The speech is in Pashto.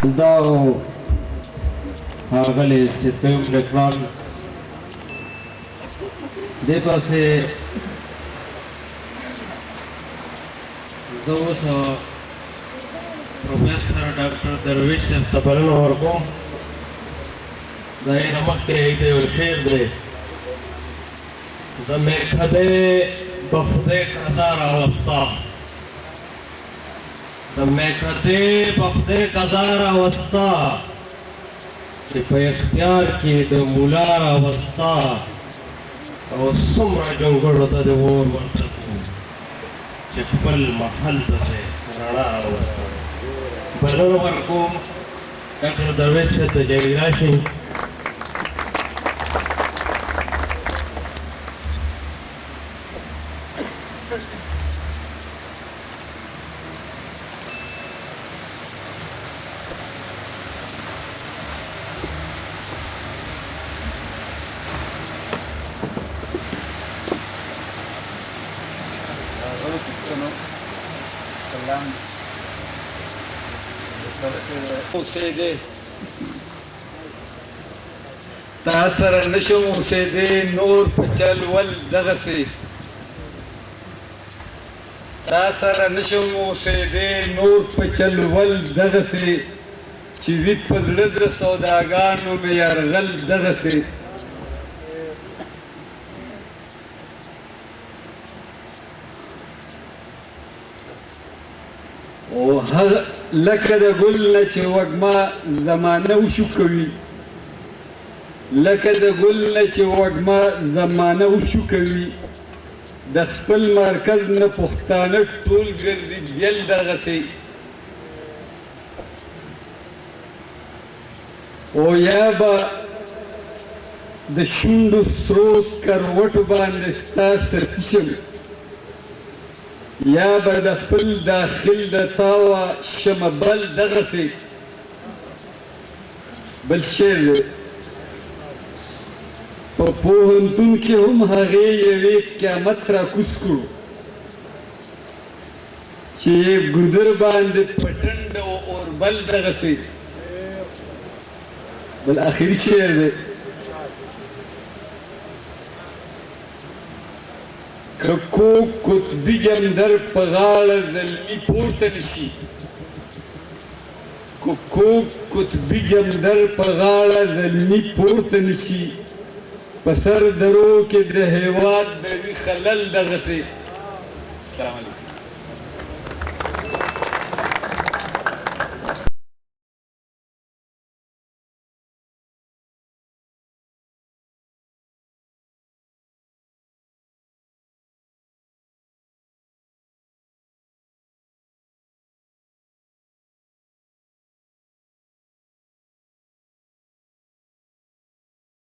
دا ښاغلی چې قیوم ډګران دې پسې زه اوس پروفیسر ډاکټر درویش صاحب ته بلنه ورکوم. د هغې نه مخکې د یو شعر دی: د میکدې به خدای قضا راوسته، د میکدې به خدای قضا راوسته، چې په اختیار کې د مولا راوسته، او څومره جونګړو ته د اور ورته چې خپل محل ته دی رڼا راوسته. بلنه ورکوم ډاکټر درویش صاحب ته جګې راشئ. تا سره نشم اوسېدی نور په چل ول دغسې، تا سره نشم اوسېدی نور په چل ول دغسې، چې وي په زړه د سوداګانو مې یرغل دغسې. او هغه لکه د ګل نه چې وږمه زمانه وشو کوي، لکه د ګل نه چې وږمه زمانه وشو کوي، د خپل مرکز نه پښتانه ټول ګرځي بیل دغسې. او یا به د شونډو سرو سکروټو باندې ستا سرکي شم، یا به د خپل داخل د تاوه شمه بل دغسې. بل شعر دی: په پوهنتون کې هم هغې یوې قیامت راکوز کړو، چې ګودر باندې پټنډ او اوربل دغسې. بل آخري شعر دی: که کوږ قطبي جمدر په غاړه زلمي پورته نشي، که کوږ قطبي جمدر په غاړه زلمي پورته نشي، په سر درو کې د هېواد د وي خلل دغسې. السلام علیکم.